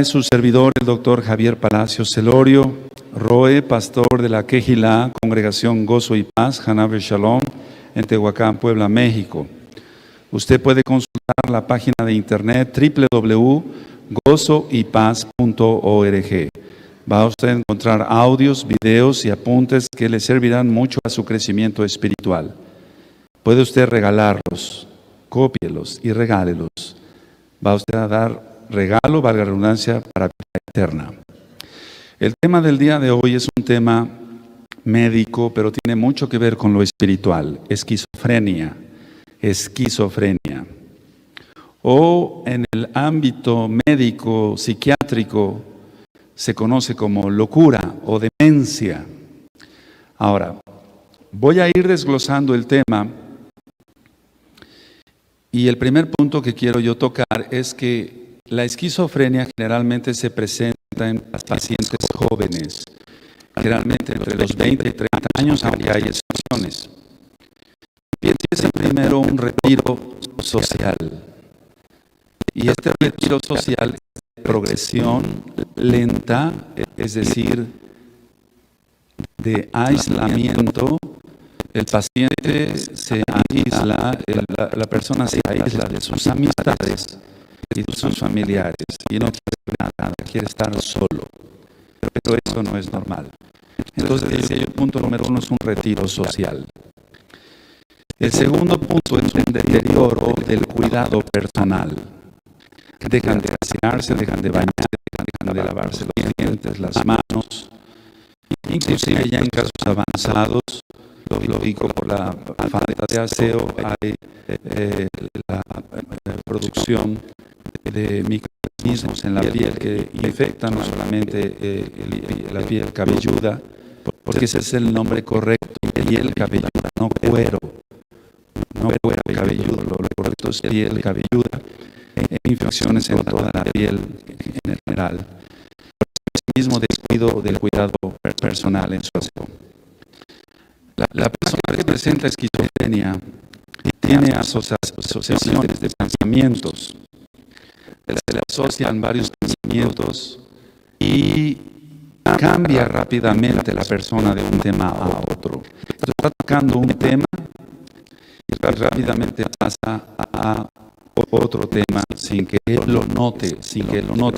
Es su servidor, el doctor Javier Palacios Celorio, Roe, pastor de la Quejilá, Congregación Gozo y Paz, Hanabe Shalom, en Tehuacán, Puebla, México. Usted puede consultar la página de internet www.gozoypaz.org. Va a usted a encontrar audios, videos y apuntes que le servirán mucho a su crecimiento espiritual. Puede usted regalarlos, cópielos y regálelos. Va usted a dar regalo, valga la redundancia, para vida eterna. El tema del día de hoy es un tema médico, pero tiene mucho que ver con lo espiritual. Esquizofrenia. Esquizofrenia. O en el ámbito médico, psiquiátrico, se conoce como locura o demencia. Ahora, voy a ir desglosando el tema. Y el primer punto que quiero yo tocar es que la esquizofrenia generalmente se presenta en pacientes jóvenes, generalmente entre los 20 y 30 años, aunque hay excepciones. Empieza primero un retiro social. Y este retiro social es de progresión lenta, es decir, de aislamiento. El paciente se aísla, la persona se aísla de sus amistades y de sus familiares y no quiere nada, quiere estar solo. Pero eso no es normal. Entonces, el punto número 1 es un retiro social. El segundo punto es un deterioro del cuidado personal. Dejan de asearse, dejan de bañarse, dejan de lavarse los dientes, las manos. Inclusive ya en casos avanzados, lo digo por la falta de aseo, hay la producción de microorganismos en la piel que infectan no solamente la piel cabelluda, porque ese es el nombre correcto, piel cabelluda, no cuero cabelludo, lo correcto es piel cabelluda, infecciones en toda la piel en general. El mismo descuido del cuidado personal en su aseo. La persona que presenta esquizofrenia tiene asociaciones de pensamientos. Se le asocian varios pensamientos y cambia rápidamente la persona de un tema a otro. Está tocando un tema y rápidamente pasa a otro tema sin que él lo note,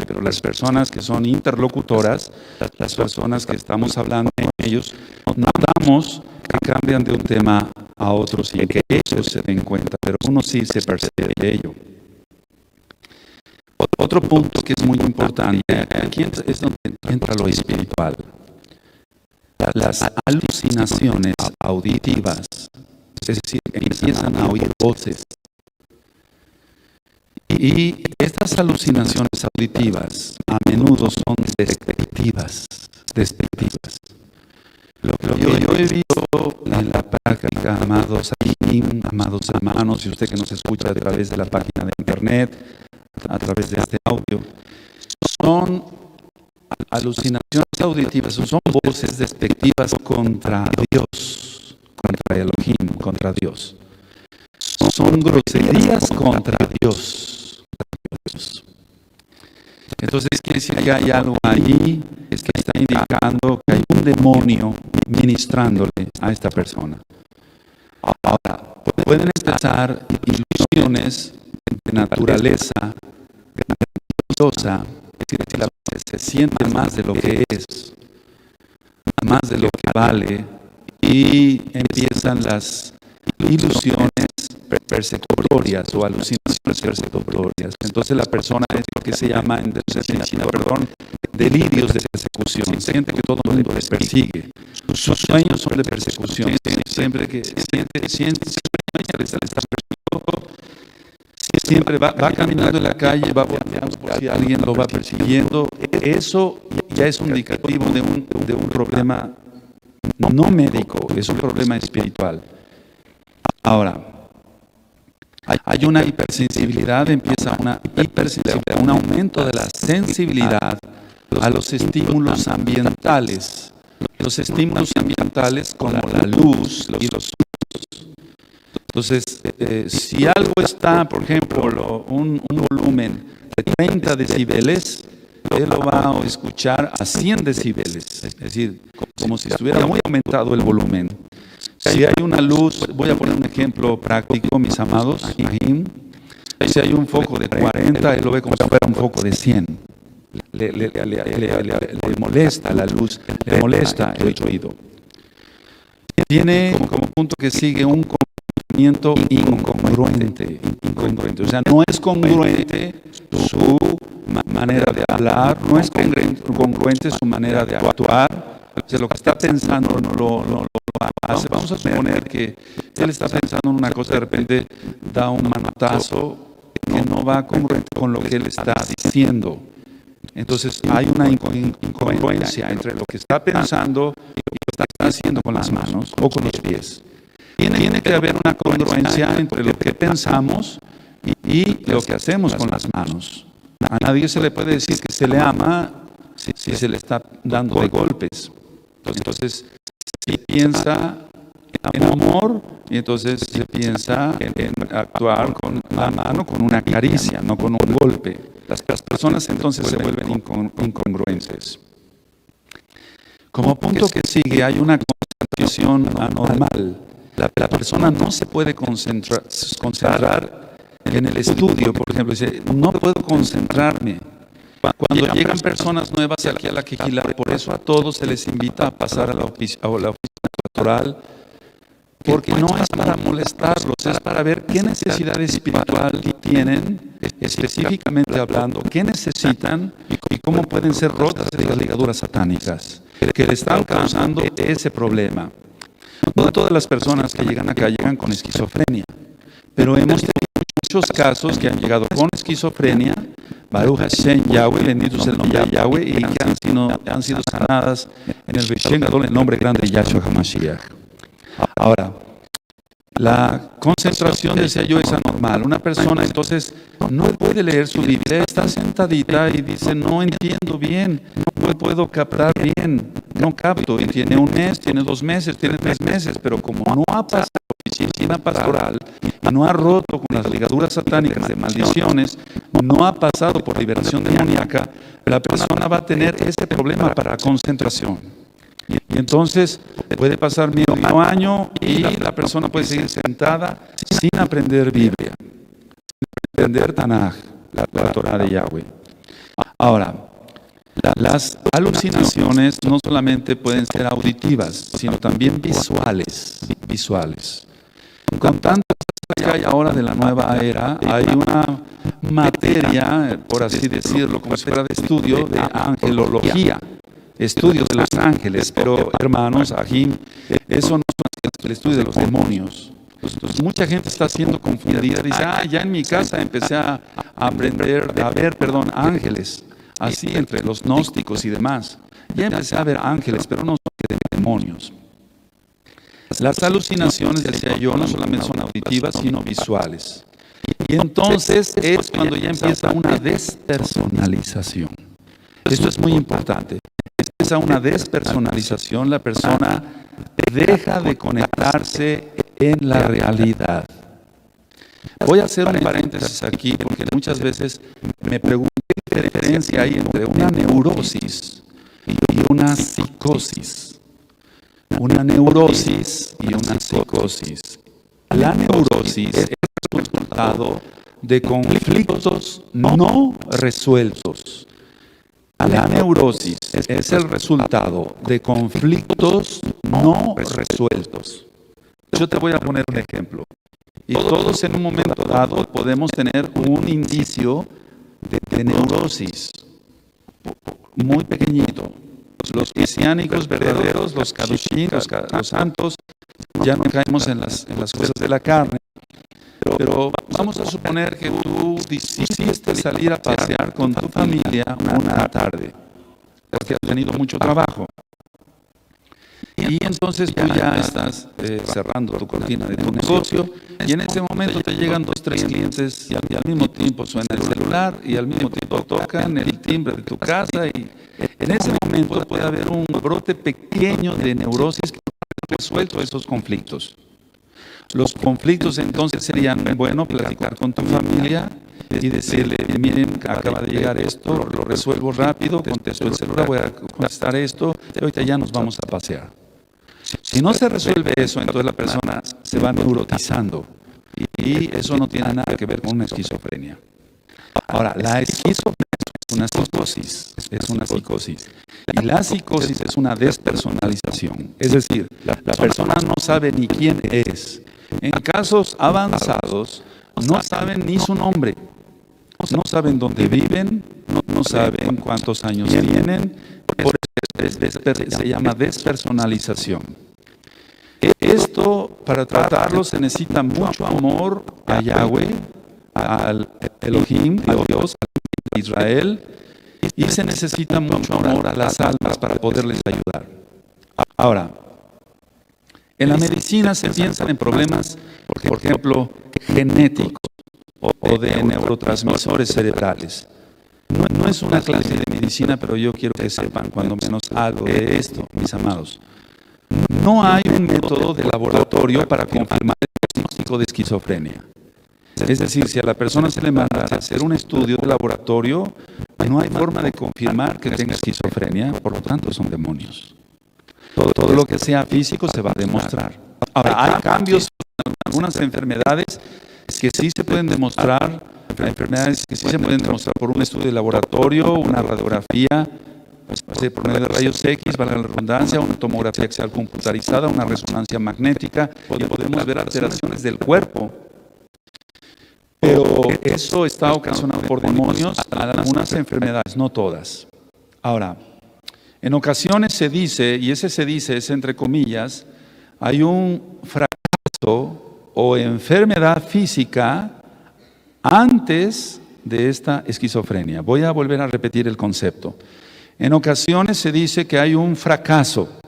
pero las personas que son interlocutoras, las personas que estamos hablando con ellos, notamos que cambian de un tema a otro sin que ellos se den cuenta, pero uno sí se percibe de ello. Otro punto que es muy importante, aquí es donde entra lo espiritual. Las alucinaciones auditivas, es decir, empiezan a oír voces. Y estas alucinaciones auditivas a menudo son despectivas. Lo que yo he visto en la práctica, amados hermanos, y usted que nos escucha a través de la página de internet, a través de este audio, son alucinaciones auditivas, son voces despectivas contra Dios, contra Elohim, contra Dios. Son groserías contra Dios. Entonces quiere decir que hay algo allí que está indicando que hay un demonio ministrándole a esta persona. Ahora, pueden empezar ilusiones de naturaleza grandiosa, es decir, la persona se siente más de lo que es, más de lo que vale, y empiezan las ilusiones persecutorias o alucinaciones persecutorias. Entonces la persona es lo que se llama en medicina, delirios de persecución. Siente que todo el mundo les persigue. Sus sueños son de persecución. Siempre que siente que se le está persiguiendo, siempre va caminando en la calle, va volteando por si alguien lo va persiguiendo. Eso ya es un indicativo de un problema no médico, es un problema espiritual. Ahora, hay una hipersensibilidad, empieza una hipersensibilidad, un aumento de la sensibilidad a los estímulos ambientales. Los estímulos ambientales como la luz y los sonidos. Entonces, si algo está, por ejemplo, un volumen de 30 decibeles, él lo va a escuchar a 100 decibeles, es decir, como si estuviera muy aumentado el volumen. Si hay una luz, voy a poner un ejemplo práctico, mis amados, si hay un foco de 40, él lo ve como si fuera un foco de 100. Le molesta la luz, le molesta el oído. Tiene como punto que sigue un comportamiento incongruente. O sea, no es congruente su manera de hablar, no es congruente su manera de actuar. O sea, lo que está pensando no lo hace. Vamos a suponer que él está pensando en una cosa, de repente da un manotazo que no va congruente con lo que él está diciendo. Entonces hay una incongruencia entre lo que está pensando y lo que está haciendo con las manos o con los pies. Tiene que haber una congruencia entre lo que pensamos y lo que hacemos con las manos. A nadie se le puede decir que se le ama si se le está dando de golpes. Entonces, si piensa en amor, y entonces se piensa en actuar con la mano, con una caricia, no con un golpe. Las personas entonces se vuelven incongruentes. Como punto que sigue, hay una concentración anormal. La persona no se puede concentrar en el estudio, por ejemplo, dice, no puedo concentrarme. Cuando llegan personas nuevas aquí a la Quijilá, por eso a todos se les invita a pasar a la oficina pastoral, porque no es para molestarlos, es para ver qué necesidad espiritual tienen, específicamente hablando, qué necesitan y cómo pueden ser rotas de las ligaduras satánicas que le están causando ese problema. No todas las personas que llegan acá llegan con esquizofrenia, pero hemos tenido muchos casos que han llegado con esquizofrenia, Baruch Hashem Yahweh, bendito es el nombre de Yahweh, y que han sido sanadas en el Beshem Gadol, el nombre grande de Yahshua HaMashiach. Ahora, la concentración, decía yo, es anormal. Una persona entonces no puede leer su Biblia, está sentadita y dice, no entiendo bien, no puedo captar bien, no capto. Y tiene un mes, tiene 2 meses, tiene 3 meses, pero como no ha pasado oficina pastoral y no ha roto con las ligaduras satánicas de maldiciones, no ha pasado por liberación demoníaca, la persona va a tener ese problema para concentración. Y entonces puede pasar medio año y la persona puede seguir sentada sin aprender Biblia, sin aprender Tanaj, la Torah de Yahweh. Ahora, las alucinaciones no solamente pueden ser auditivas, sino también visuales. Con tantas que hay ahora de la nueva era, hay una materia, por así decirlo, como si fuera de estudio, de angelología. Estudios de los ángeles, pero hermanos, Ajim, eso no es el estudio de los demonios. Entonces, mucha gente está siendo confundida. Dice, ya en mi casa empecé a aprender, a ver, ángeles, así entre los gnósticos y demás. Ya empecé a ver ángeles, pero no son demonios. Las alucinaciones, decía yo, no solamente son auditivas, sino visuales. Y entonces es cuando ya empieza una despersonalización. Esto es muy importante. Empieza una despersonalización, la persona deja de conectarse en la realidad. Voy a hacer un paréntesis aquí porque muchas veces me pregunto qué diferencia hay entre una neurosis y una psicosis. Una neurosis y una psicosis. La neurosis es el resultado de conflictos no resueltos. La neurosis es el resultado de conflictos no resueltos. Yo te voy a poner un ejemplo. Y todos en un momento dado podemos tener un indicio de neurosis muy pequeñito. Los mesiánicos verdaderos, los kadoshim, los santos, ya no caemos en las cosas de la carne. Pero vamos a suponer que tú decidiste salir a pasear con tu familia una tarde, porque has tenido mucho trabajo. Y entonces tú ya estás cerrando tu cortina de tu negocio y en ese momento te llegan 2 o 3 clientes y al mismo tiempo suena el celular y al mismo tiempo tocan el timbre de tu casa y en ese momento puede haber un brote pequeño de neurosis que ha resuelto esos conflictos. Los conflictos entonces serían, bueno, platicar con tu familia y decirle, miren, acaba de llegar esto, lo resuelvo rápido, contesto el celular, voy a contestar esto, y ahorita ya nos vamos a pasear. Si no se resuelve eso, entonces la persona se va neurotizando y eso no tiene nada que ver con una esquizofrenia. Ahora, la esquizofrenia es una psicosis, y la psicosis es una despersonalización, es decir, la persona no sabe ni quién es. En casos avanzados, no saben ni su nombre, no saben dónde viven, no saben cuántos años tienen, por eso se llama despersonalización. Esto, para tratarlo, se necesita mucho amor a Yahweh, al Elohim, a Dios, a Israel, y se necesita mucho amor a las almas para poderles ayudar. Ahora, en la medicina se piensan en problemas, por ejemplo, genéticos o de neurotransmisores cerebrales. No es una clase de medicina, pero yo quiero que sepan cuando menos algo de esto, mis amados. No hay un método de laboratorio para confirmar el diagnóstico de esquizofrenia. Es decir, si a la persona se le manda a hacer un estudio de laboratorio, no hay forma de confirmar que tenga esquizofrenia, por lo tanto son demonios. Todo lo que sea físico se va a demostrar. Ahora, hay cambios en algunas enfermedades que sí se pueden demostrar, enfermedades que sí se pueden demostrar por un estudio de laboratorio, una radiografía, por medio de rayos X, valga la redundancia, una tomografía axial computarizada, una resonancia magnética, y podemos ver alteraciones del cuerpo. Pero eso está ocasionado por demonios a algunas enfermedades, no todas. Ahora, en ocasiones se dice, y ese se dice es entre comillas, hay un fracaso o enfermedad física antes de esta esquizofrenia. Voy a volver a repetir el concepto. En ocasiones se dice que hay un fracaso.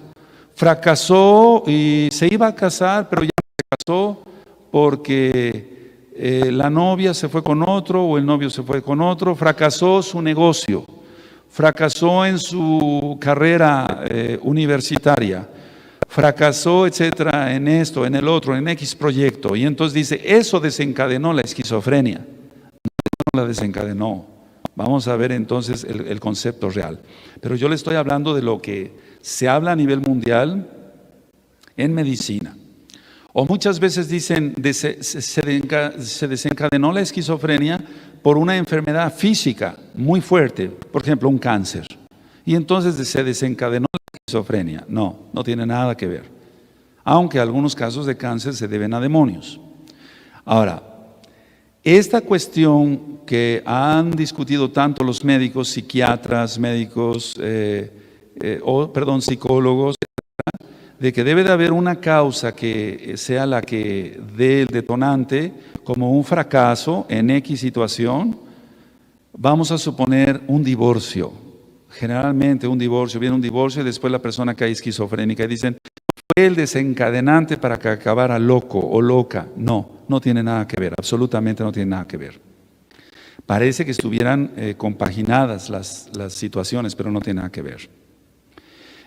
Fracasó y se iba a casar, pero ya fracasó porque la novia se fue con otro o el novio se fue con otro. Fracasó su negocio. Fracasó en su carrera universitaria. Fracasó, etcétera, en esto, en el otro, en X proyecto. Y entonces dice, eso desencadenó la esquizofrenia. No la desencadenó. Vamos a ver entonces el concepto real. Pero yo le estoy hablando de lo que se habla a nivel mundial en medicina. O muchas veces dicen, se desencadenó la esquizofrenia por una enfermedad física muy fuerte, por ejemplo, un cáncer. Y entonces se desencadenó la esquizofrenia. No, no tiene nada que ver. Aunque algunos casos de cáncer se deben a demonios. Ahora, esta cuestión que han discutido tanto los médicos, psiquiatras, psicólogos, de que debe de haber una causa que sea la que dé el detonante, como un fracaso en X situación, vamos a suponer un divorcio. Generalmente viene un divorcio y después la persona cae esquizofrénica y dicen, fue el desencadenante para que acabara loco o loca. No tiene nada que ver, absolutamente no tiene nada que ver. Parece que estuvieran compaginadas las situaciones, pero no tiene nada que ver.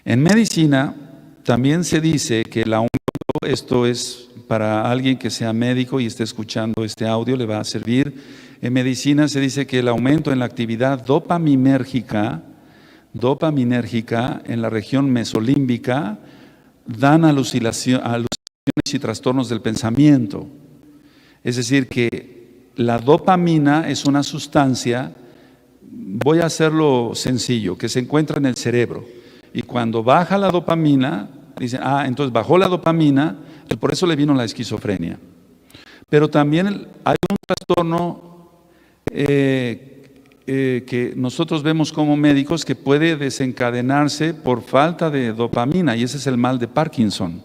En medicina también se dice que el aumento, esto es para alguien que sea médico y esté escuchando este audio, le va a servir. En medicina se dice que el aumento en la actividad dopaminérgica en la región mesolímbica dan alucinaciones y trastornos del pensamiento. Es decir, que la dopamina es una sustancia, voy a hacerlo sencillo, que se encuentra en el cerebro. Y cuando baja la dopamina, dicen, entonces bajó la dopamina, y por eso le vino la esquizofrenia. Pero también hay un trastorno que nosotros vemos como médicos que puede desencadenarse por falta de dopamina, y ese es el mal de Parkinson.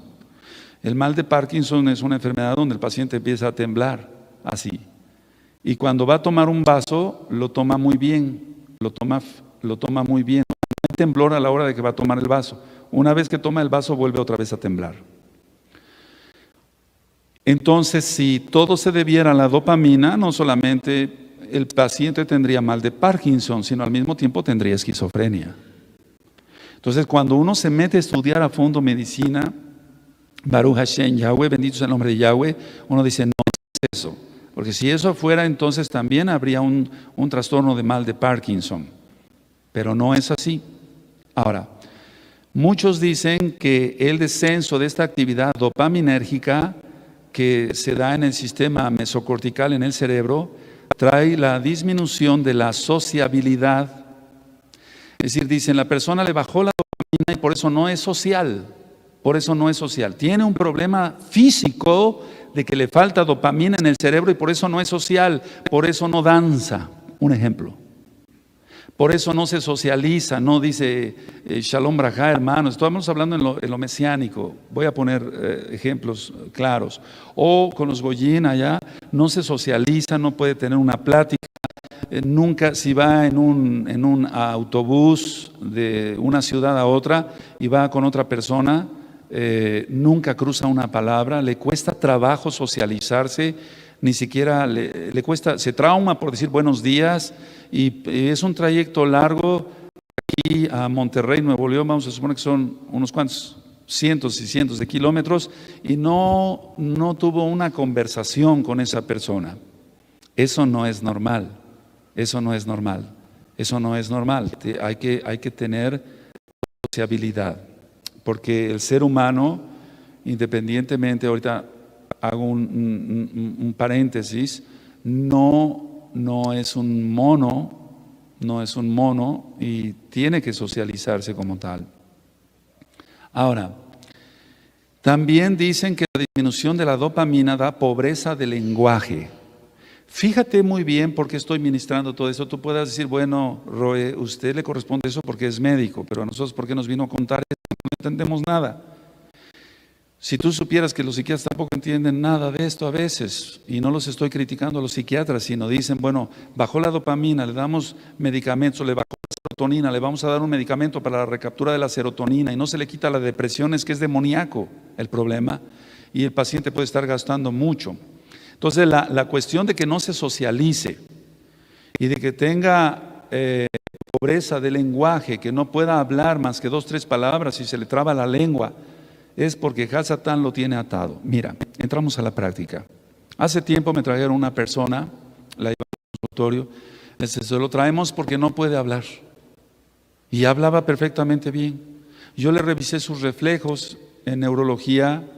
El mal de Parkinson es una enfermedad donde el paciente empieza a temblar, así. Y cuando va a tomar un vaso, lo toma muy bien, lo toma muy bien. No hay temblor a la hora de que va a tomar el vaso. Una vez que toma el vaso, vuelve otra vez a temblar. Entonces, si todo se debiera a la dopamina, no solamente el paciente tendría mal de Parkinson, sino al mismo tiempo tendría esquizofrenia. Entonces, cuando uno se mete a estudiar a fondo medicina, Baruch Hashem, Yahweh, bendito sea el nombre de Yahweh, uno dice, no es eso. Porque si eso fuera, entonces también habría un trastorno de mal de Parkinson. Pero no es así. Ahora, muchos dicen que el descenso de esta actividad dopaminérgica que se da en el sistema mesocortical en el cerebro trae la disminución de la sociabilidad. Es decir, dicen, la persona le bajó la dopamina y por eso no es social. Por eso no es social. Tiene un problema físico de que le falta dopamina en el cerebro y por eso no es social. Por eso no danza. Un ejemplo. Por eso no se socializa, no dice Shalom Brajá, hermanos. Estamos hablando en lo mesiánico. Voy a poner ejemplos claros. O con los goyín allá, no se socializa, no puede tener una plática. Nunca, si va en un autobús de una ciudad a otra y va con otra persona, nunca cruza una palabra, le cuesta trabajo socializarse, ni siquiera le cuesta, se trauma por decir buenos días. Y es un trayecto largo, aquí a Monterrey, Nuevo León, vamos a suponer que son unos cuantos, cientos y cientos de kilómetros, y no tuvo una conversación con esa persona. Eso no es normal, eso no es normal, eso no es normal. Hay que tener sociabilidad, porque el ser humano, independientemente, ahorita hago un paréntesis, no es un mono y tiene que socializarse como tal. Ahora, también dicen que la disminución de la dopamina da pobreza de lenguaje. Fíjate muy bien por qué estoy ministrando todo eso. Tú puedas decir, bueno, Roe, usted le corresponde eso porque es médico, pero a nosotros, ¿por qué nos vino a contar eso? No entendemos nada. Si tú supieras que los psiquiatras tampoco entienden nada de esto a veces, y no los estoy criticando a los psiquiatras, sino dicen, bueno, bajó la dopamina, le damos medicamentos, le bajó la serotonina, le vamos a dar un medicamento para la recaptura de la serotonina y no se le quita la depresión, es que es demoníaco el problema y el paciente puede estar gastando mucho. Entonces la cuestión de que no se socialice y de que tenga pobreza de lenguaje, que no pueda hablar más que 2 o 3 palabras y se le traba la lengua, es porque Hasatán lo tiene atado. Mira, entramos a la práctica. Hace tiempo me trajeron una persona, la llevé al consultorio, se lo traemos porque no puede hablar. Y hablaba perfectamente bien. Yo le revisé sus reflejos en neurología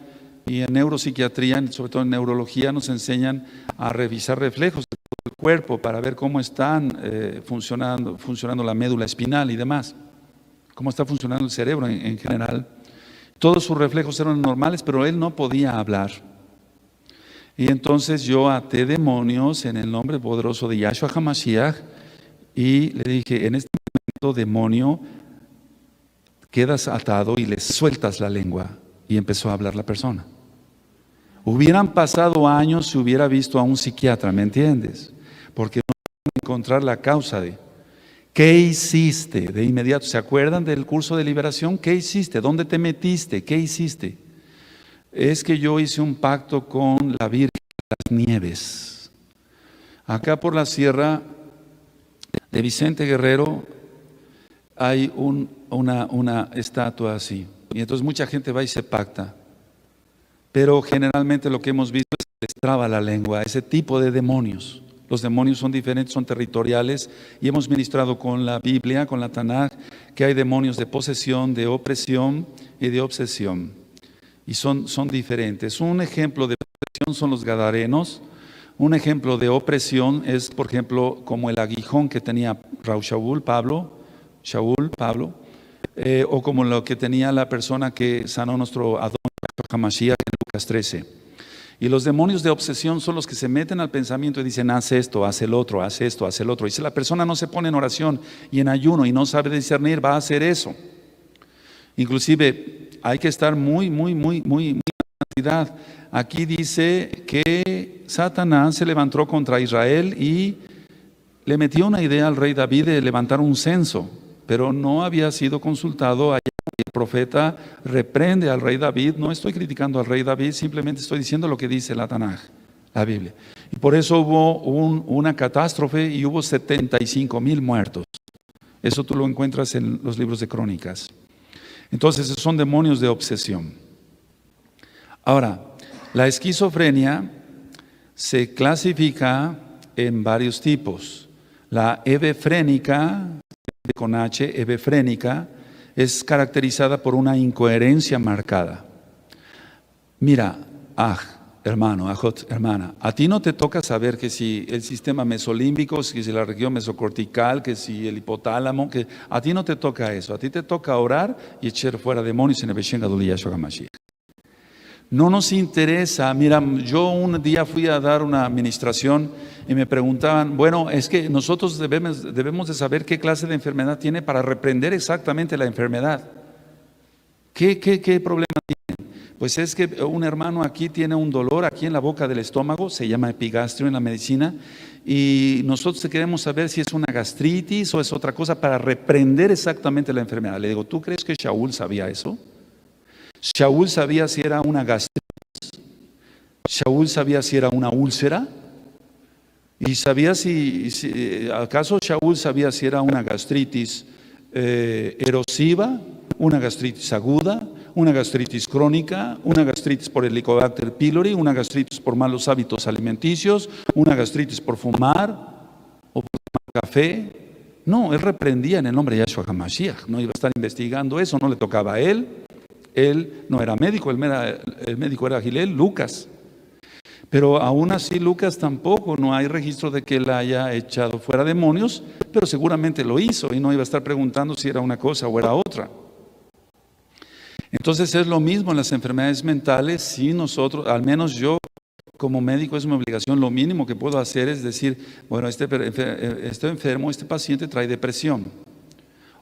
y en neuropsiquiatría, sobre todo en neurología, nos enseñan a revisar reflejos de todo el cuerpo para ver cómo están funcionando la médula espinal y demás, cómo está funcionando el cerebro en general. Todos sus reflejos eran normales, pero él no podía hablar. Y entonces yo até demonios en el nombre poderoso de Yahshua HaMashiach y le dije, en este momento, demonio, quedas atado y le sueltas la lengua. Y empezó a hablar la persona. Hubieran pasado años si hubiera visto a un psiquiatra, ¿me entiendes? Porque no pueden encontrar la causa de... ¿Qué hiciste? De inmediato, ¿se acuerdan del curso de liberación? ¿Qué hiciste? ¿Dónde te metiste? ¿Qué hiciste? Es que yo hice un pacto con la Virgen de las Nieves. Acá por la sierra de Vicente Guerrero hay una estatua así. Y entonces mucha gente va y se pacta. Pero generalmente lo que hemos visto es que les traba la lengua, ese tipo de demonios. Los demonios son diferentes, son territoriales y hemos ministrado con la Biblia, con la Tanaj, que hay demonios de posesión, de opresión y de obsesión. Y son diferentes. Un ejemplo de posesión son los gadarenos. Un ejemplo de opresión es, por ejemplo, como el aguijón que tenía Shaul, Pablo, o como lo que tenía la persona que sanó nuestro Adón Hamashiach en Lucas 13. Y los demonios de obsesión son los que se meten al pensamiento y dicen, haz esto, haz el otro, haz esto, haz el otro. Y si la persona no se pone en oración y en ayuno y no sabe discernir, va a hacer eso. Inclusive hay que estar muy en santidad. Aquí dice que Satanás se levantó contra Israel y le metió una idea al rey David de levantar un censo, pero no había sido consultado allá. El profeta reprende al rey David. No estoy criticando al rey David, simplemente estoy diciendo lo que dice la Tanaj, la Biblia. Y por eso hubo una catástrofe y hubo 75,000 muertos. Eso tú lo encuentras en los libros de Crónicas. Entonces esos son demonios de obsesión. Ahora, la esquizofrenia se clasifica en varios tipos. La hebefrénica, con H, hebefrénica, es caracterizada por una incoherencia marcada. Mira, hermano, hermana, a ti no te toca saber que si el sistema mesolímbico, que si la región mesocortical, que si el hipotálamo, que a ti no te toca eso, a ti te toca orar y echar fuera demonios en el Beshenga de Yahshua HaMashiach. No nos interesa. Mira, yo un día fui a dar una administración y me preguntaban, bueno, es que nosotros debemos de saber qué clase de enfermedad tiene para reprender exactamente la enfermedad. ¿Qué problema tiene? Pues es que un hermano aquí tiene un dolor aquí en la boca del estómago, se llama epigastrio en la medicina, y nosotros queremos saber si es una gastritis o es otra cosa para reprender exactamente la enfermedad. Le digo, ¿tú crees que Shaul sabía eso? Shaul sabía si era una gastritis, Shaul sabía si era una úlcera, y sabía acaso Shaul sabía si era una gastritis erosiva, una gastritis aguda, una gastritis crónica, una gastritis por Helicobacter pylori, una gastritis por malos hábitos alimenticios, una gastritis por fumar o por tomar café. No, él reprendía en el nombre de Yahshua HaMashiach, no iba a estar investigando eso, no le tocaba a él. Él no era médico, el médico era Gilel, Lucas. Pero aún así Lucas tampoco, no hay registro de que él haya echado fuera demonios, pero seguramente lo hizo y no iba a estar preguntando si era una cosa o era otra. Entonces es lo mismo en las enfermedades mentales. Si nosotros, al menos yo como médico, es mi obligación, lo mínimo que puedo hacer es decir, bueno, este enfermo, este paciente trae depresión,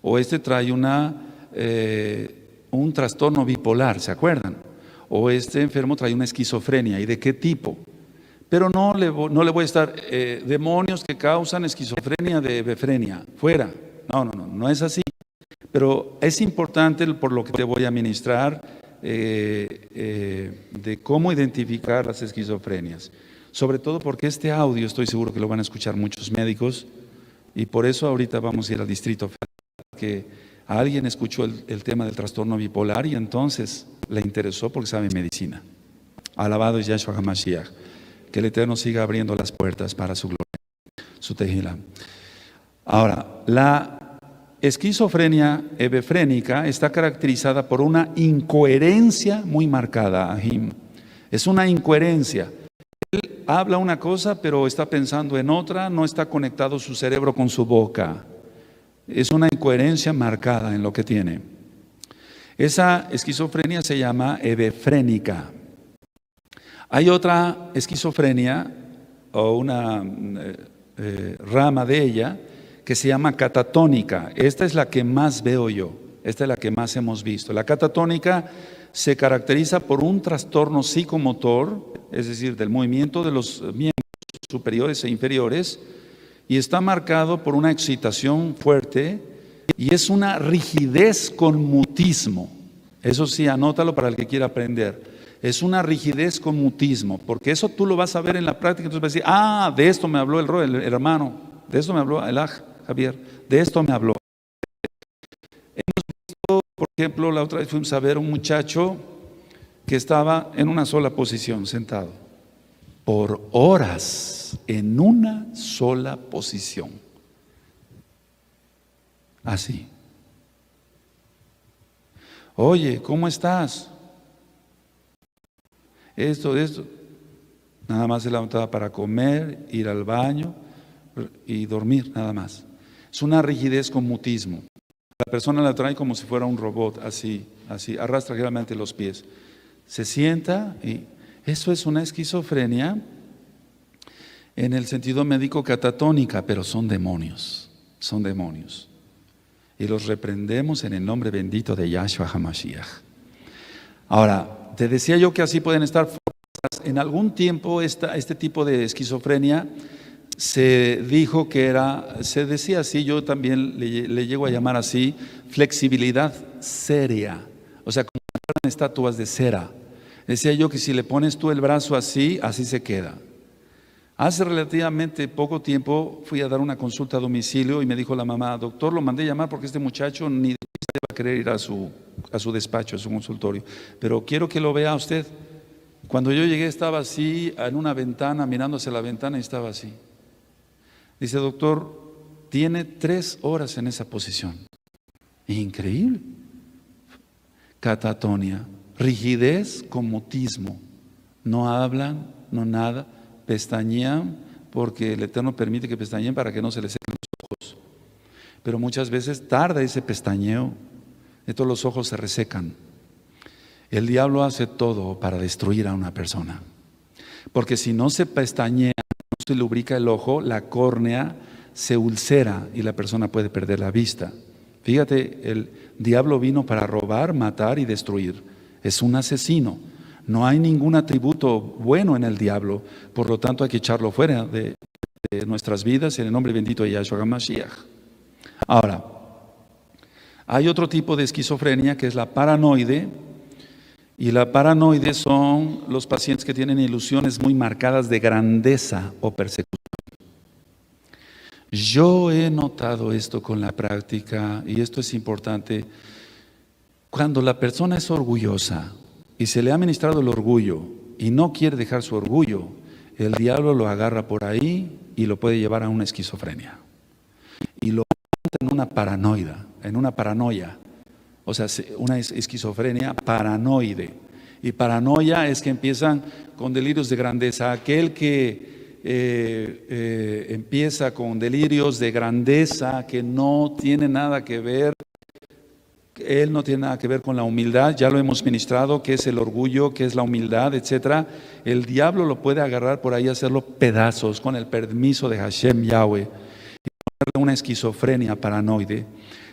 o trae un trastorno bipolar, ¿se acuerdan? O este enfermo trae una esquizofrenia, ¿y de qué tipo? Pero no le voy a estar, demonios que causan esquizofrenia de hebefrenia, fuera. No es así. Pero es importante por lo que te voy a ministrar de cómo identificar las esquizofrenias. Sobre todo porque este audio estoy seguro que lo van a escuchar muchos médicos y por eso ahorita vamos a ir al Distrito Federal, que alguien escuchó el tema del trastorno bipolar y entonces le interesó porque sabe medicina. Alabado es Yahshua HaMashiach. Que el Eterno siga abriendo las puertas para su gloria, su tejila. Ahora, la esquizofrenia hebefrénica está caracterizada por una incoherencia muy marcada, Ahim. Es una incoherencia. Él habla una cosa, pero está pensando en otra, no está conectado su cerebro con su boca. Es una incoherencia marcada en lo que tiene. Esa esquizofrenia se llama hebefrénica. Hay otra esquizofrenia, o una rama de ella, que se llama catatónica. Esta es la que más veo yo, esta es la que más hemos visto. La catatónica se caracteriza por un trastorno psicomotor, es decir, del movimiento de los miembros superiores e inferiores, y está marcado por una excitación fuerte y es una rigidez con mutismo. Eso sí, anótalo para el que quiera aprender. Es una rigidez con mutismo, porque eso tú lo vas a ver en la práctica. Entonces vas a decir, de esto me habló el hermano, de esto me habló el Javier, de esto me habló. Hemos visto, por ejemplo, la otra vez fuimos a ver un muchacho que estaba en una sola posición, sentado, por horas, en una sola posición. Así. Oye, ¿cómo estás? Esto. Nada más se levantaba para comer, ir al baño y dormir, nada más. Es una rigidez con mutismo. La persona la trae como si fuera un robot, así, arrastra generalmente los pies. Se sienta y eso es una esquizofrenia en el sentido médico catatónica, pero son demonios. Y los reprendemos en el nombre bendito de Yahshua HaMashiach. Ahora, te decía yo que así pueden estar formadas. En algún tiempo este tipo de esquizofrenia se dijo que se decía así, yo también le llego a llamar así, flexibilidad seria. O sea, como si fueran estatuas de cera. Decía yo que si le pones tú el brazo así, así se queda. Hace relativamente poco tiempo fui a dar una consulta a domicilio y me dijo la mamá, doctor, lo mandé llamar porque este muchacho ni de chiste va a querer ir a su despacho, a su consultorio, pero quiero que lo vea usted. Cuando yo llegué estaba así, en una ventana, mirando hacia la ventana y estaba así. Dice, doctor, tiene 3 horas en esa posición. Increíble. Catatonia, rigidez con mutismo. No hablan, no nada, pestañean, porque el Eterno permite que pestañeen para que no se les sequen los ojos. Pero muchas veces tarda ese pestañeo, entonces los ojos se resecan. El diablo hace todo para destruir a una persona. Porque si no se pestañea, no se lubrica el ojo, la córnea se ulcera y la persona puede perder la vista. Fíjate, el diablo vino para robar, matar y destruir. Es un asesino. No hay ningún atributo bueno en el diablo. Por lo tanto, hay que echarlo fuera de nuestras vidas en el nombre bendito de Yahshua HaMashiach. Ahora, hay otro tipo de esquizofrenia que es la paranoide. Y la paranoide son los pacientes que tienen ilusiones muy marcadas de grandeza o persecución. Yo he notado esto con la práctica, y esto es importante. Cuando la persona es orgullosa y se le ha ministrado el orgullo y no quiere dejar su orgullo, el diablo lo agarra por ahí y lo puede llevar a una esquizofrenia. Y lo monta en una paranoia, o sea, una esquizofrenia paranoide. Y paranoia es que empiezan con delirios de grandeza. Aquel que empieza con delirios de grandeza que no tiene nada que ver, él no tiene nada que ver con la humildad, ya lo hemos ministrado, que es el orgullo, que es la humildad, etcétera. El diablo lo puede agarrar por ahí y hacerlo pedazos con el permiso de Hashem Yahweh y ponerle una esquizofrenia paranoide.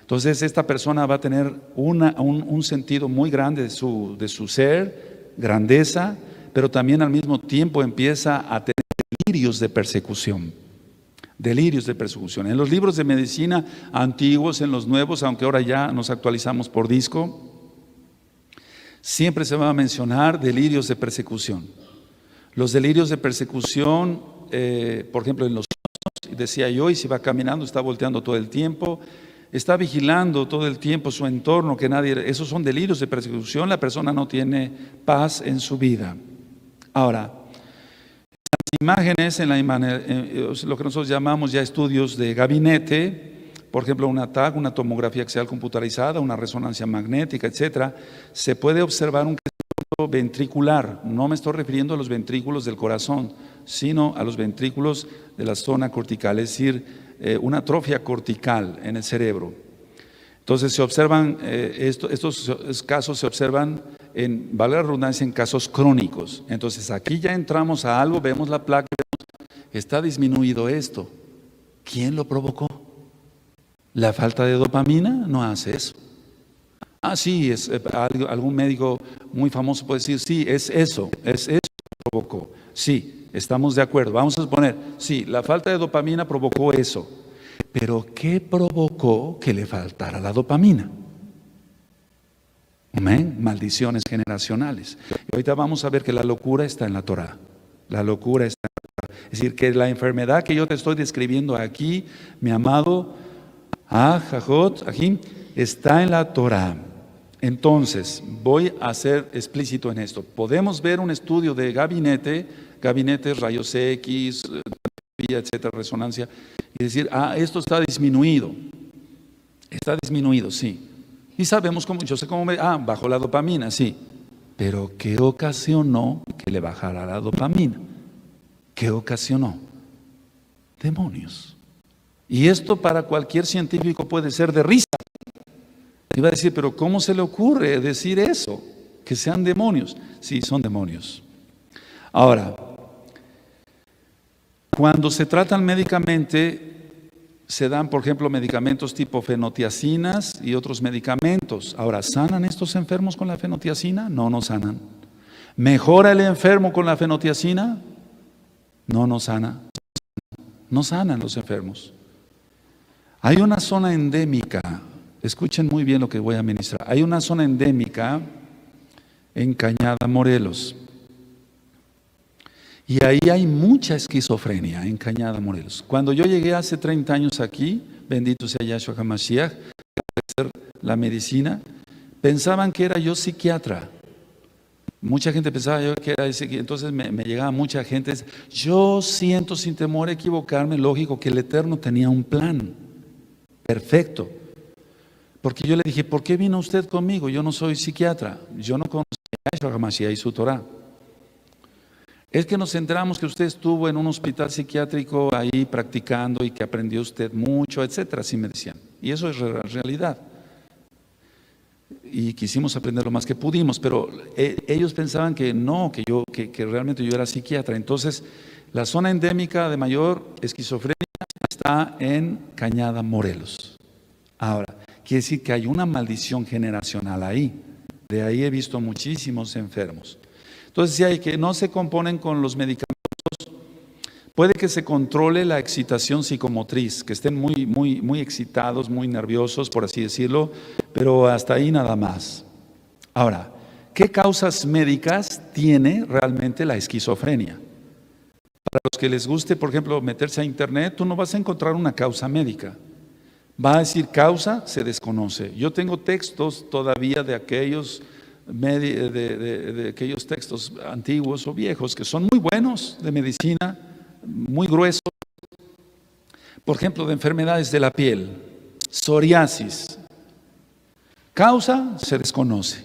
Entonces esta persona va a tener un sentido muy grande de su ser, grandeza, pero también al mismo tiempo empieza a tener delirios de persecución. Delirios de persecución. En los libros de medicina antiguos, en los nuevos, aunque ahora ya nos actualizamos por disco, siempre se va a mencionar delirios de persecución. Los delirios de persecución, por ejemplo, en los sueños, decía yo, y si va caminando, está volteando todo el tiempo, está vigilando todo el tiempo su entorno, que nadie, esos son delirios de persecución, la persona no tiene paz en su vida. Ahora, imágenes, lo que nosotros llamamos ya estudios de gabinete, por ejemplo una TAC, una tomografía axial computarizada, una resonancia magnética, etcétera, se puede observar un crecimiento ventricular. No me estoy refiriendo a los ventrículos del corazón, sino a los ventrículos de la zona cortical, es decir, una atrofia cortical en el cerebro. Entonces se observan, estos casos se observan vale la redundancia, en casos crónicos. Entonces aquí ya entramos a algo, vemos la placa, está disminuido esto. ¿Quién lo provocó? ¿La falta de dopamina? No hace eso. Sí, algún médico muy famoso puede decir, sí, es eso que provocó. Sí, estamos de acuerdo. Vamos a suponer, sí, la falta de dopamina provocó eso. Pero ¿qué provocó que le faltara la dopamina? Amén. Maldiciones generacionales. Y ahorita vamos a ver que la locura está en la Torah. La locura está en la Torah. Es decir, que la enfermedad que yo te estoy describiendo aquí, mi amado Jajot, aquí, está en la Torah. Entonces, voy a ser explícito en esto. Podemos ver un estudio de gabinetes, rayos X, etcétera, resonancia, y decir, esto está disminuido. Está disminuido, sí. Y sabemos cómo, yo sé cómo bajó la dopamina, sí. Pero ¿qué ocasionó que le bajara la dopamina? ¿Qué ocasionó? Demonios. Y esto para cualquier científico puede ser de risa. Iba a decir, pero ¿cómo se le ocurre decir eso? Que sean demonios. Sí, son demonios. Ahora, cuando se tratan médicamente, se dan, por ejemplo, medicamentos tipo fenotiacinas y otros medicamentos. Ahora, ¿sanan estos enfermos con la fenotiacina? No, no sanan. ¿Mejora el enfermo con la fenotiacina? No, no sana. No sanan los enfermos. Hay una zona endémica, escuchen muy bien lo que voy a ministrar. Hay una zona endémica en Cañada, Morelos. Y ahí hay mucha esquizofrenia en Cañada, Morelos. Cuando yo llegué hace 30 años aquí, bendito sea Yahshua HaMashiach, a hacer la medicina, pensaban que era yo psiquiatra. Mucha gente pensaba yo que era ese, entonces me llegaba mucha gente. Yo siento sin temor a equivocarme, lógico, que el Eterno tenía un plan perfecto. Porque yo le dije, ¿por qué vino usted conmigo? Yo no soy psiquiatra, yo no conocía a Yahshua HaMashiach y su Torah. Es que nos enteramos que usted estuvo en un hospital psiquiátrico ahí practicando y que aprendió usted mucho, etcétera, así me decían. Y eso es realidad. Y quisimos aprender lo más que pudimos, pero ellos pensaban que no, que realmente yo era psiquiatra. Entonces, la zona endémica de mayor esquizofrenia está en Cañada, Morelos. Ahora, quiere decir que hay una maldición generacional ahí. De ahí he visto muchísimos enfermos. Entonces, si hay que no se componen con los medicamentos, puede que se controle la excitación psicomotriz, que estén muy excitados, muy nerviosos, por así decirlo, pero hasta ahí nada más. Ahora, ¿qué causas médicas tiene realmente la esquizofrenia? Para los que les guste, por ejemplo, meterse a internet, tú no vas a encontrar una causa médica. Va a decir causa, se desconoce. Yo tengo textos todavía de aquellos aquellos textos antiguos o viejos que son muy buenos de medicina, muy gruesos, por ejemplo, de enfermedades de la piel, psoriasis. Causa, se desconoce.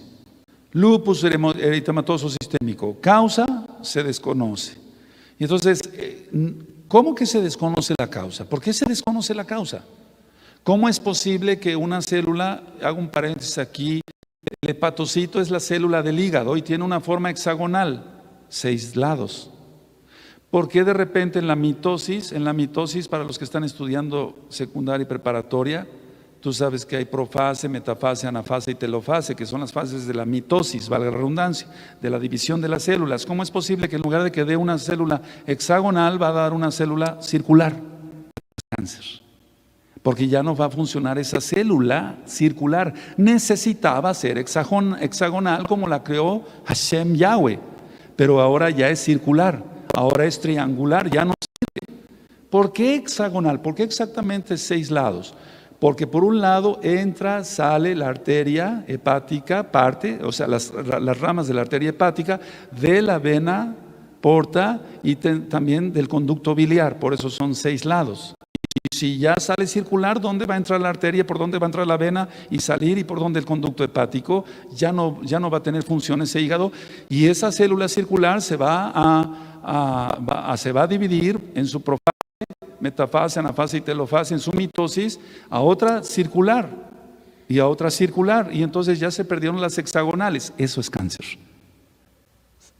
Lupus eritematoso sistémico, causa, se desconoce. Y entonces, ¿cómo que se desconoce la causa? ¿Por qué se desconoce la causa? ¿Cómo es posible que una célula, hago un paréntesis aquí, el hepatocito es la célula del hígado y tiene una forma hexagonal, 6 lados? ¿Por qué de repente en la mitosis, para los que están estudiando secundaria y preparatoria, tú sabes que hay profase, metafase, anafase y telofase, que son las fases de la mitosis, valga la redundancia, de la división de las células? ¿Cómo es posible que en lugar de que dé una célula hexagonal va a dar una célula circular? Cáncer. Porque ya no va a funcionar esa célula circular. Necesitaba ser hexagonal como la creó Hashem Yahweh, pero ahora ya es circular, ahora es triangular, ya no sirve. ¿Por qué hexagonal? ¿Por qué exactamente 6 lados? Porque por un lado entra, sale la arteria hepática, parte, o sea, las ramas de la arteria hepática, de la vena porta y también del conducto biliar, por eso son 6 lados. Y si ya sale circular, ¿dónde va a entrar la arteria? ¿Por dónde va a entrar la vena? Y salir, ¿y por dónde el conducto hepático? Ya no va a tener función ese hígado, y esa célula circular se va a dividir en su profase, metafase, anafase y telofase, en su mitosis, a otra circular y a otra circular, y entonces ya se perdieron las hexagonales. Eso es cáncer.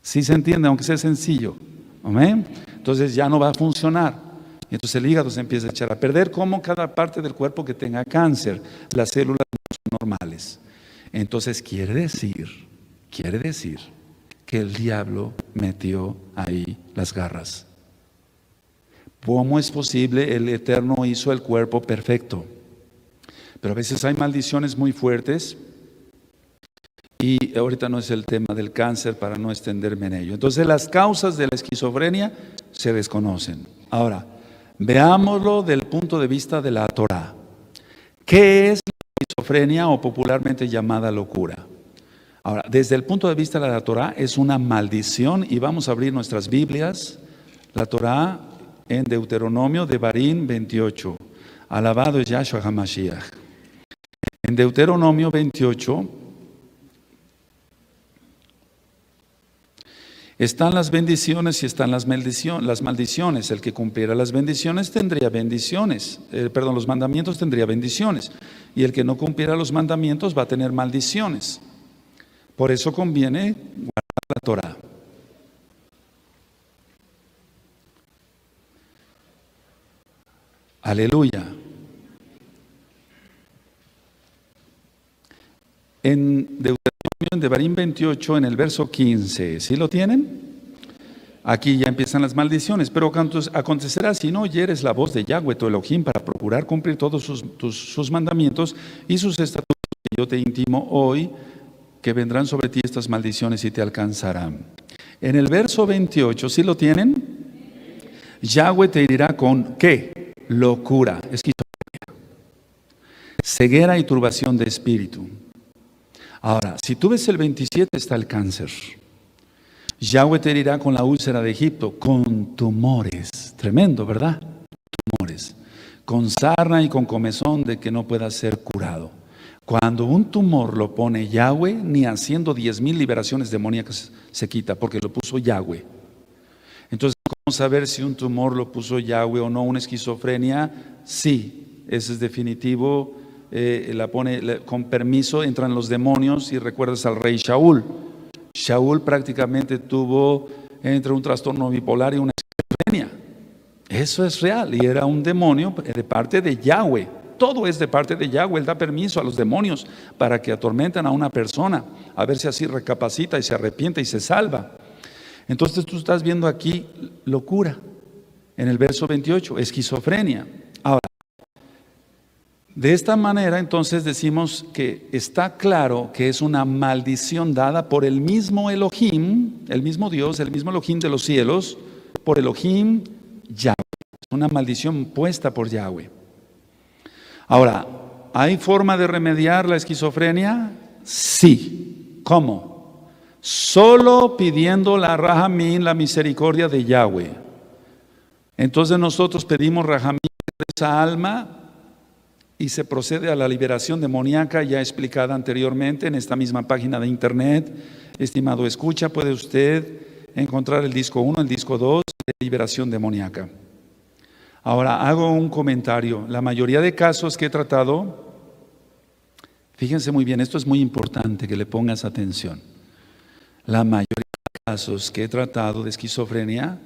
¿Sí se entiende? Aunque sea sencillo. ¿Amén? Entonces ya no va a funcionar. Y entonces el hígado se empieza a echar a perder, como cada parte del cuerpo que tenga cáncer. Las células no son normales. Entonces quiere decir que el diablo metió ahí las garras. ¿Cómo es posible? El Eterno hizo el cuerpo perfecto, pero a veces hay maldiciones muy fuertes, y ahorita no es el tema del cáncer para no extenderme en ello. Entonces las causas de la esquizofrenia se desconocen. Ahora, veámoslo del punto de vista de la Torah. ¿Qué es la esquizofrenia, o popularmente llamada locura? Ahora, desde el punto de vista de la Torah, es una maldición, y vamos a abrir nuestras Biblias, la Torah en Deuteronomio, Devarim 28. Alabado es Yahshua HaMashiach. En Deuteronomio 28 están las bendiciones y están las maldiciones. El que cumpliera las bendiciones tendría bendiciones. Los mandamientos tendría bendiciones. Y el que no cumpliera los mandamientos va a tener maldiciones. Por eso conviene guardar la Torah. Aleluya. En Deuteronomio, en Devarim 28, en el verso 15, ¿sí lo tienen? Aquí ya empiezan las maldiciones. Pero acontecerá, si no oyeres la voz de Yahweh tu Elohim para procurar cumplir todos sus mandamientos y sus estatutos que yo te intimo hoy, que vendrán sobre ti estas maldiciones y te alcanzarán. En el verso 28, ¿sí lo tienen? Yahweh te herirá con ¿qué? Locura, esquizofrenia, ceguera y turbación de espíritu. Ahora, si tú ves el 27, está el cáncer. Yahweh te herirá con la úlcera de Egipto, con tumores. Tremendo, ¿verdad? Tumores. Con sarna y con comezón de que no pueda ser curado. Cuando un tumor lo pone Yahweh, ni haciendo 10,000 liberaciones demoníacas se quita, porque lo puso Yahweh. Entonces, ¿cómo saber si un tumor lo puso Yahweh o no? ¿Una esquizofrenia? Sí, ese es definitivo. La pone con permiso, entran los demonios. Y recuerdas al rey Shaul. Shaul prácticamente tuvo entre un trastorno bipolar y una esquizofrenia. Eso es real, y era un demonio de parte de Yahweh. Todo es de parte de Yahweh. Él da permiso a los demonios para que atormenten a una persona, a ver si así recapacita y se arrepiente y se salva. Entonces tú estás viendo aquí locura en el verso 28, esquizofrenia. Ahora, de esta manera entonces decimos que está claro que es una maldición dada por el mismo Elohim, el mismo Dios, el mismo Elohim de los cielos, por Elohim Yahweh. Es una maldición puesta por Yahweh. Ahora, ¿hay forma de remediar la esquizofrenia? Sí. ¿Cómo? Solo pidiendo la rahamín, la misericordia de Yahweh. Entonces nosotros pedimos rahamín de esa alma y se procede a la liberación demoníaca ya explicada anteriormente en esta misma página de internet. Estimado escucha, puede usted encontrar el disco 1, el disco 2 de liberación demoníaca. Ahora hago un comentario. La mayoría de casos que he tratado, fíjense muy bien, esto es muy importante que le pongas atención. La mayoría de casos que he tratado de esquizofrenia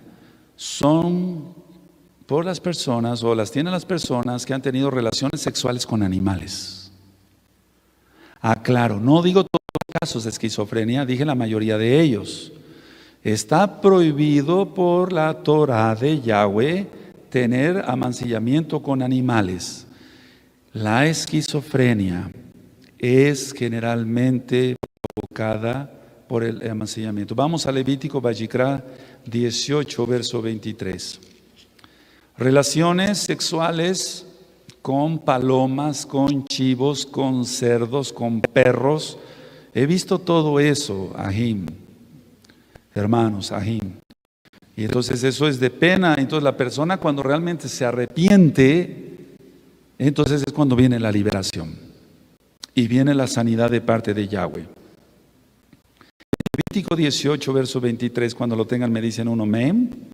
son por las personas, o las tienen las personas que han tenido relaciones sexuales con animales. Aclaro, no digo todos los casos de esquizofrenia, dije la mayoría de ellos. Está prohibido por la Torah de Yahweh tener amancillamiento con animales. La esquizofrenia es generalmente provocada por el amancillamiento. Vamos a Levítico Vayikra 18, verso 23. Relaciones sexuales con palomas, con chivos, con cerdos, con perros. He visto todo eso, Ahim. Hermanos, Ahim. Y entonces eso es de pena. Entonces la persona cuando realmente se arrepiente, entonces es cuando viene la liberación y viene la sanidad de parte de Yahweh. Levítico 18, verso 23, cuando lo tengan me dicen uno, amén.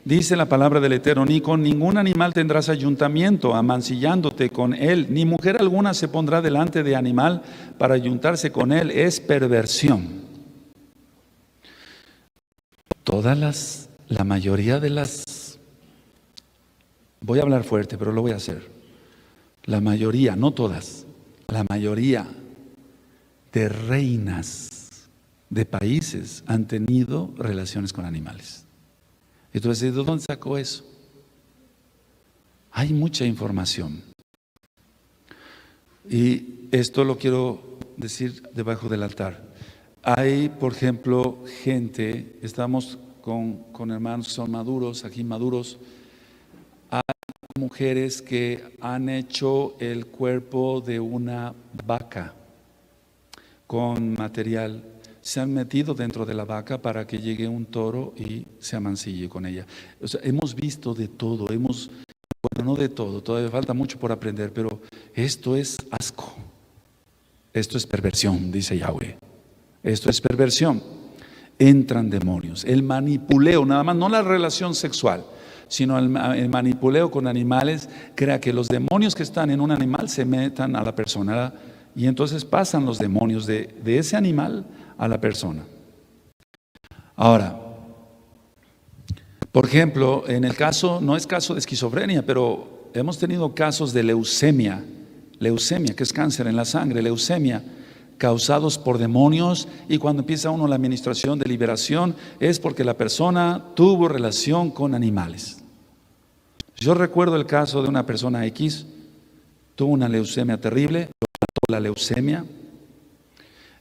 Dice la palabra del Eterno: ni con ningún animal tendrás ayuntamiento, amancillándote con él, ni mujer alguna se pondrá delante de animal para ayuntarse con él, es perversión. La mayoría de las, voy a hablar fuerte, pero lo voy a hacer. La mayoría, no todas, la mayoría de reinas de países han tenido relaciones con animales. Entonces, ¿de dónde sacó eso? Hay mucha información. Y esto lo quiero decir debajo del altar. Hay, por ejemplo, gente, estamos con hermanos que son maduros, aquí maduros. Hay mujeres que han hecho el cuerpo de una vaca con material. Se han metido dentro de la vaca para que llegue un toro y se amancille con ella. O sea, hemos visto de todo, bueno, no de todo, todavía falta mucho por aprender, pero esto es asco. Esto es perversión, dice Yahweh. Esto es perversión. Entran demonios. El manipuleo, nada más, no la relación sexual, sino el manipuleo con animales, crea que los demonios que están en un animal se metan a la persona y entonces pasan los demonios de ese animal a la persona. Ahora, por ejemplo, en el caso, no es caso de esquizofrenia, pero hemos tenido casos de leucemia, que es cáncer en la sangre, leucemia, causados por demonios, y cuando empieza uno la administración de liberación es porque la persona tuvo relación con animales. Yo recuerdo el caso de una persona X, tuvo una leucemia terrible, lo mató la leucemia.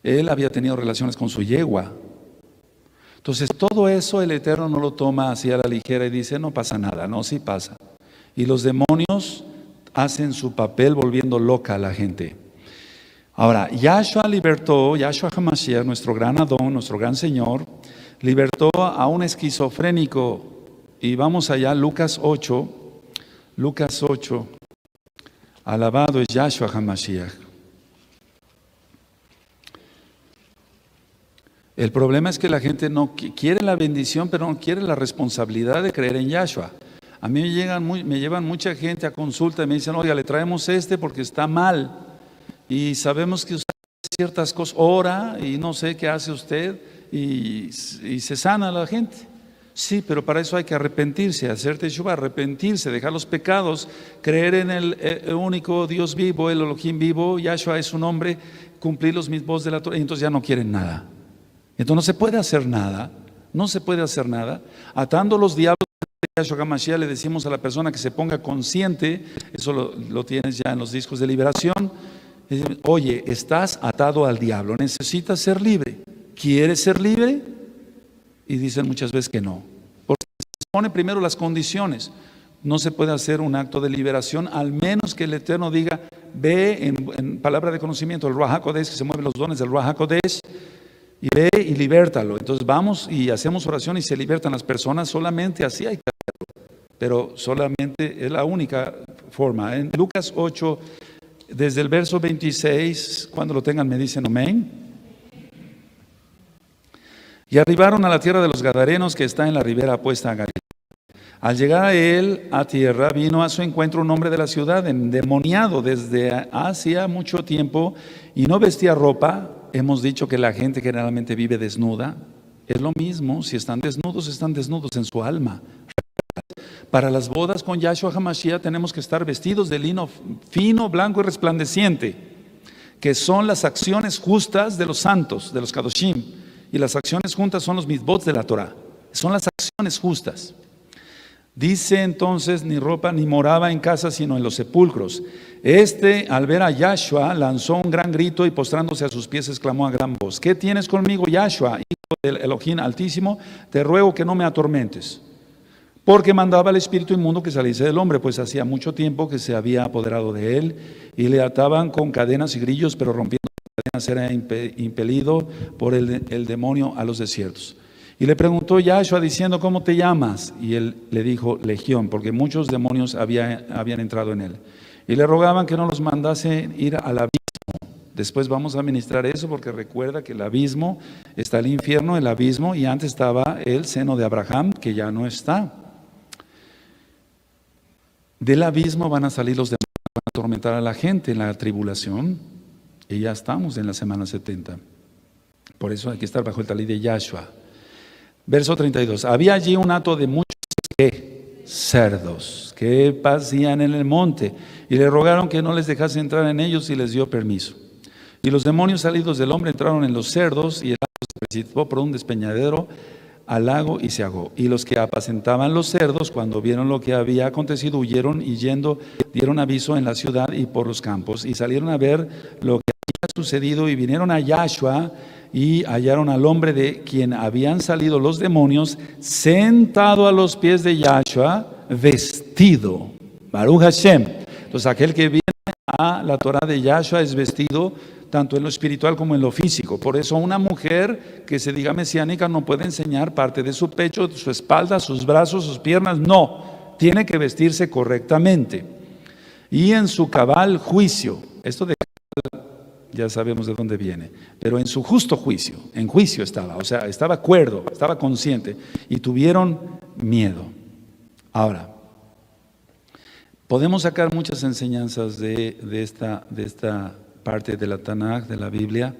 Él había tenido relaciones con su yegua. Entonces todo eso el Eterno no lo toma así a la ligera y dice no pasa nada. No, sí pasa. Y los demonios hacen su papel volviendo loca a la gente. Ahora, Yahshua libertó, Yahshua HaMashiach, nuestro gran Adón, nuestro gran Señor, libertó a un esquizofrénico. Y vamos allá, Lucas 8, alabado es Yahshua HaMashiach. El problema es que la gente no quiere la bendición, pero no quiere la responsabilidad de creer en Yahshua. A mí me llevan mucha gente a consulta y me dicen, oiga, le traemos porque está mal. Y sabemos que usted hace ciertas cosas, ora y no sé qué hace usted y se sana la gente. Sí, pero para eso hay que arrepentirse, hacer teshuva, arrepentirse, dejar los pecados, creer en el único Dios vivo, el Elohim vivo, Yahshua es su nombre, cumplir los mitzvot de la Torah, y entonces ya no quieren nada. Entonces no se puede hacer nada, Atando los diablos de Yahshua HaMashiach le decimos a la persona que se ponga consciente, eso lo tienes ya en los discos de liberación. Oye, estás atado al diablo, necesitas ser libre. ¿Quieres ser libre? Y dicen muchas veces que no, porque se pone primero las condiciones. No se puede hacer un acto de liberación al menos que el Eterno diga, ve en palabra de conocimiento, el Ruach HaKodesh, que se mueven los dones del Ruach HaKodesh, y ve y libértalo. Entonces vamos y hacemos oración y se libertan las personas, solamente así hay que hacerlo, pero solamente es la única forma. En Lucas 8, desde el verso 26, cuando lo tengan me dicen amén. Y arribaron a la tierra de los Gadarenos, que está en la ribera opuesta a Galilea. Al llegar a él a tierra, vino a su encuentro un hombre de la ciudad, endemoniado desde hacía mucho tiempo, y no vestía ropa. Hemos dicho que la gente generalmente vive desnuda. Es lo mismo, si están desnudos en su alma. Para las bodas con Yahshua HaMashiach tenemos que estar vestidos de lino fino, blanco y resplandeciente, que son las acciones justas de los santos, de los Kadoshim. Y las acciones justas son los mitzvot de la Torah. Son las acciones justas. Dice entonces, ni ropa ni moraba en casa, sino en los sepulcros. Al ver a Yahshua, lanzó un gran grito y postrándose a sus pies exclamó a gran voz: ¿Qué tienes conmigo, Yahshua, hijo del Elohim Altísimo? Te ruego que no me atormentes. Porque mandaba al espíritu inmundo que saliese del hombre, pues hacía mucho tiempo que se había apoderado de él, y le ataban con cadenas y grillos, pero rompiendo las cadenas era impelido por el demonio a los desiertos. Y le preguntó Yahshua diciendo: ¿cómo te llamas? Y él le dijo: Legión, porque muchos demonios habían entrado en él. Y le rogaban que no los mandase ir al abismo. Después vamos a ministrar eso, porque recuerda que el abismo, está el infierno, el abismo, y antes estaba el seno de Abraham, que ya no está. Del abismo van a salir los demonios, van a atormentar a la gente en la tribulación, y ya estamos en la semana 70. Por eso hay que estar bajo el talí de Yahshua. Verso 32. Había allí un hato de muchos cerdos que pasían en el monte, y le rogaron que no les dejase entrar en ellos, y les dio permiso. Y los demonios salidos del hombre entraron en los cerdos, y el hato se precipitó por un despeñadero al lago y se ahogó. Y los que apacentaban los cerdos, cuando vieron lo que había acontecido, huyeron, y yendo dieron aviso en la ciudad y por los campos, y salieron a ver lo que había sucedido, y vinieron a Yahshua y hallaron al hombre de quien habían salido los demonios sentado a los pies de Yahshua, vestido. Baruch Hashem. Entonces aquel que viene a la Torah de Yahshua es vestido tanto en lo espiritual como en lo físico. Por eso una mujer que se diga mesiánica no puede enseñar parte de su pecho, de su espalda, sus brazos, sus piernas. No, tiene que vestirse correctamente. Y en su cabal juicio, esto de ya sabemos de dónde viene, pero en su justo juicio, en juicio estaba, o sea, estaba cuerdo, estaba consciente, y tuvieron miedo. Ahora, podemos sacar muchas enseñanzas de esta parte de la Tanaj, de la Biblia.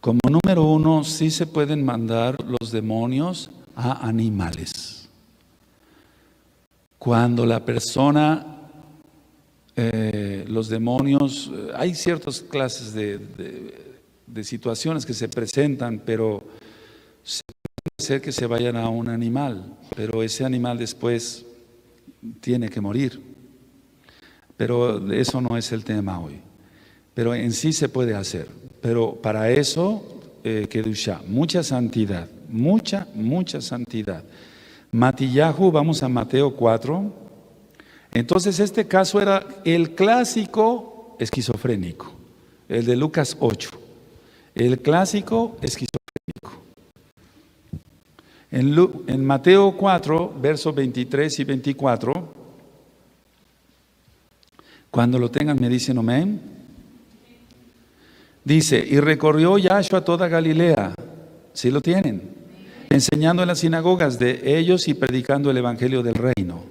Como número uno, sí se pueden mandar los demonios a animales. Cuando la persona, los demonios, hay ciertas clases de situaciones que se presentan, pero se puede hacer que se vayan a un animal, pero ese animal después tiene que morir. Pero eso no es el tema hoy. Pero en sí se puede hacer. Pero para eso, Kedushá, mucha santidad, mucha santidad. Matillahu, vamos a Mateo 4. Entonces este caso era el clásico esquizofrénico, el de Lucas 8. El clásico esquizofrénico. En Mateo 4, versos 23 y 24, cuando lo tengan me dicen amén. Dice, y recorrió Yahshua toda Galilea, ¿sí lo tienen? Enseñando en las sinagogas de ellos y predicando el evangelio del reino,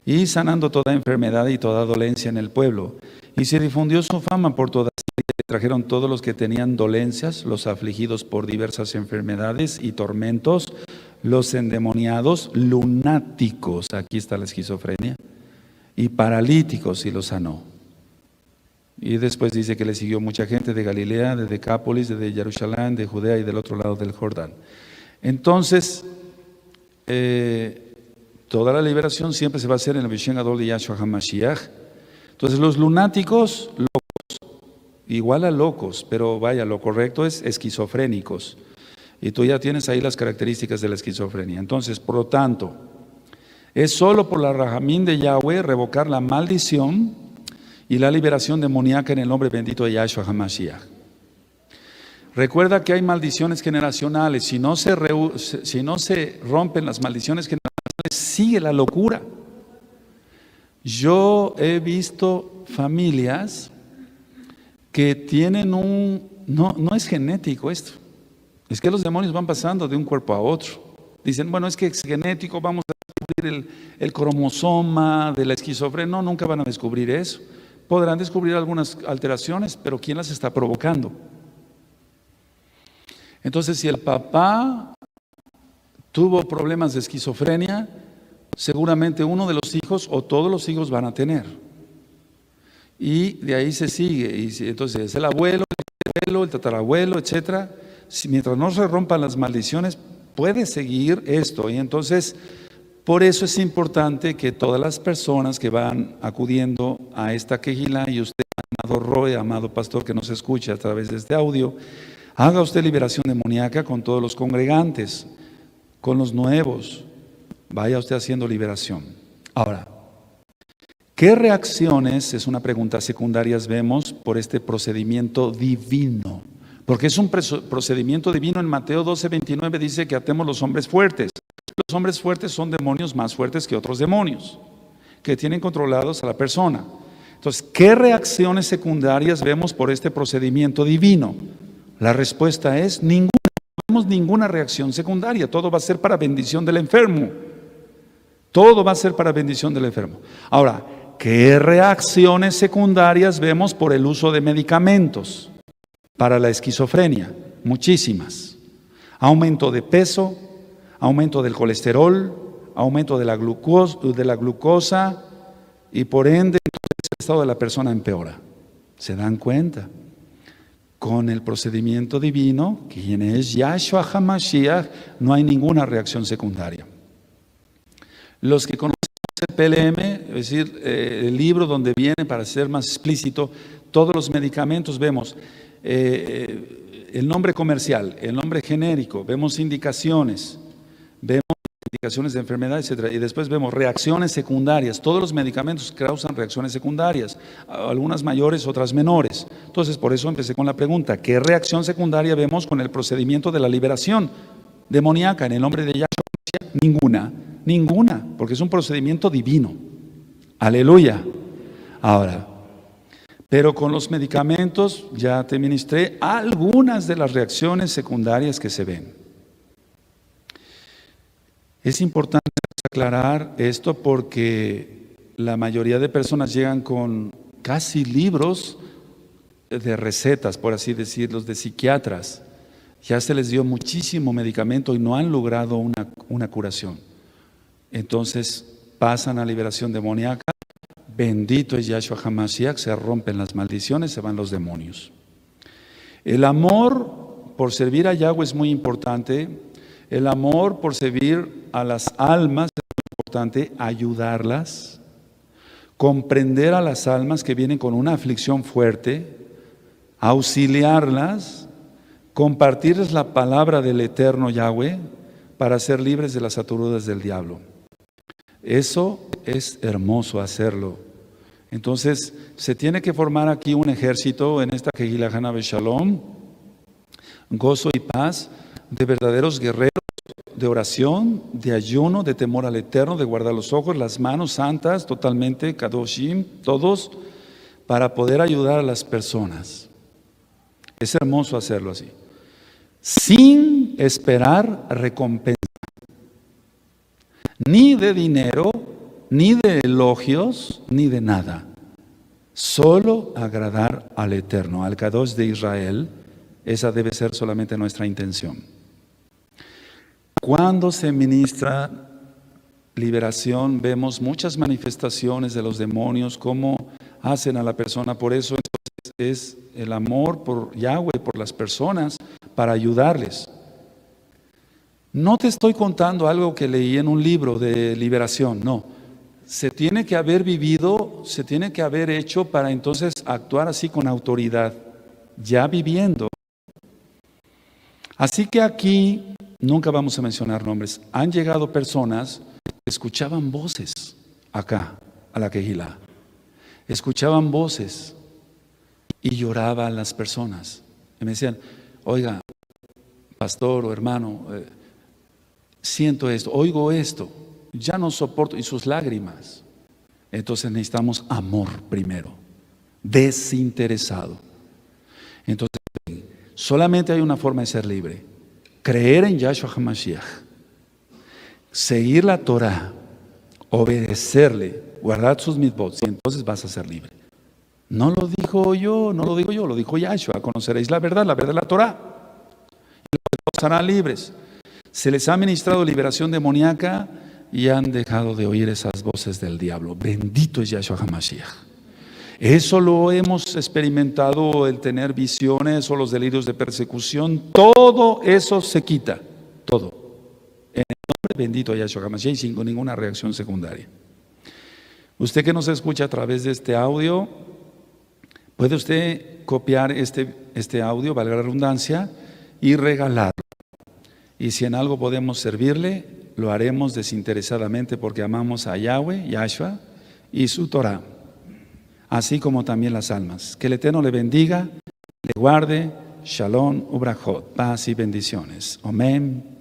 y sanando toda enfermedad y toda dolencia en el pueblo. Y se difundió su fama por toda Siria, y trajeron todos los que tenían dolencias, los afligidos por diversas enfermedades y tormentos, los endemoniados, lunáticos, aquí está la esquizofrenia, y paralíticos, y los sanó. Y después dice que le siguió mucha gente de Galilea, de Decápolis, de Jerusalén, de Judea y del otro lado del Jordán. Entonces, toda la liberación siempre se va a hacer en el Beshen Gadol de Yahshua HaMashiach. Entonces, los lunáticos, locos, igual a locos, pero vaya, lo correcto es esquizofrénicos. Y tú ya tienes ahí las características de la esquizofrenia. Entonces, por lo tanto, es solo por la Rahamín de Yahweh revocar la maldición y la liberación demoníaca en el nombre bendito de Yahshua HaMashiach. Recuerda que hay maldiciones generacionales. Si no se rompen las maldiciones generacionales, sigue la locura. Yo he visto familias que tienen no es genético esto. Es que los demonios van pasando de un cuerpo a otro. Dicen, bueno, es que es genético, vamos a descubrir el cromosoma de la esquizofrenia. No, nunca van a descubrir eso. Podrán descubrir algunas alteraciones, pero ¿quién las está provocando? Entonces, si el papá tuvo problemas de esquizofrenia, seguramente uno de los hijos o todos los hijos van a tener. Y de ahí se sigue. Y entonces es el abuelo, el tatarabuelo, etcétera. Mientras no se rompan las maldiciones, puede seguir esto. Y entonces, por eso es importante que todas las personas que van acudiendo a esta quejilá, y usted, amado Roy, amado pastor que nos escucha a través de este audio, haga usted liberación demoníaca con todos los congregantes, con los nuevos. Vaya usted haciendo liberación. Ahora, ¿qué reacciones, es una pregunta secundaria, vemos por este procedimiento divino? Porque es un procedimiento divino. En Mateo 12:29 dice que atemos los hombres fuertes. Los hombres fuertes son demonios más fuertes que otros demonios, que tienen controlados a la persona. Entonces, ¿qué reacciones secundarias vemos por este procedimiento divino? La respuesta es ninguna. No vemos ninguna reacción secundaria. Todo va a ser para bendición del enfermo. Todo va a ser para bendición del enfermo. Ahora, ¿qué reacciones secundarias vemos por el uso de medicamentos para la esquizofrenia? Muchísimas. Aumento de peso, aumento del colesterol, aumento de la glucosa, y por ende entonces el estado de la persona empeora. ¿Se dan cuenta? Con el procedimiento divino, quien es Yahshua HaMashiach, no hay ninguna reacción secundaria. Los que conocen el PLM, es decir, el libro donde viene, para ser más explícito, todos los medicamentos, vemos el nombre comercial, el nombre genérico, vemos indicaciones de enfermedades, etcétera, y después vemos reacciones secundarias. Todos los medicamentos causan reacciones secundarias, algunas mayores, otras menores. Entonces, por eso empecé con la pregunta: ¿qué reacción secundaria vemos con el procedimiento de la liberación demoníaca en el nombre de Yahshua? Ninguna, porque es un procedimiento divino. Aleluya. Ahora, pero con los medicamentos ya te ministré algunas de las reacciones secundarias que se ven. Es importante aclarar esto porque la mayoría de personas llegan con casi libros de recetas, por así decirlo, de psiquiatras. Ya se les dio muchísimo medicamento y no han logrado una curación. Entonces pasan a liberación demoníaca. Bendito es Yahshua HaMashiach, se rompen las maldiciones, se van los demonios. El amor por servir a Yahweh es muy importante. El amor por servir a las almas es muy importante, ayudarlas, comprender a las almas que vienen con una aflicción fuerte, auxiliarlas, compartirles la palabra del eterno Yahweh para ser libres de las ataduras del diablo. Eso es hermoso hacerlo. Entonces, se tiene que formar aquí un ejército en esta Kehilá Hana Beshalom, gozo y paz, de verdaderos guerreros de oración, de ayuno, de temor al Eterno, de guardar los ojos, las manos santas, totalmente, kadoshim, todos, para poder ayudar a las personas. Es hermoso hacerlo así, sin esperar recompensa, ni de dinero, ni de elogios, ni de nada. Solo agradar al Eterno, al Kadosh de Israel. Esa debe ser solamente nuestra intención. Cuando se ministra liberación, vemos muchas manifestaciones de los demonios, cómo hacen a la persona. Por eso es el amor por Yahweh, por las personas, para ayudarles. No te estoy contando algo que leí en un libro de liberación, no. Se tiene que haber vivido, se tiene que haber hecho para entonces actuar así con autoridad, ya viviendo. Así que aquí, nunca vamos a mencionar nombres, han llegado personas que escuchaban voces acá, a la Kehilá. Escuchaban voces y lloraban las personas. Y me decían, oiga, pastor o hermano, siento esto, oigo esto, ya no soporto, y sus lágrimas. Entonces necesitamos amor primero, desinteresado. Entonces, solamente hay una forma de ser libre: creer en Yahshua HaMashiach, seguir la Torah, obedecerle, guardar sus mitzvot, y entonces vas a ser libre. No lo digo yo, lo dijo Yahshua: conoceréis la verdad es la Torah, y los serán libres. Se les ha ministrado liberación demoníaca y han dejado de oír esas voces del diablo. Bendito es Yahshua HaMashiach. Eso lo hemos experimentado, el tener visiones o los delirios de persecución. Todo eso se quita, todo. En el nombre bendito de Yahshua HaMashiach y sin ninguna reacción secundaria. Usted que nos escucha a través de este audio, puede usted copiar este audio, valga la redundancia, y regalarlo. Y si en algo podemos servirle, lo haremos desinteresadamente porque amamos a Yahweh, Yahshua y su Torah, así como también las almas. Que el Eterno le bendiga, le guarde. Shalom, ubrachot, paz y bendiciones. Amén.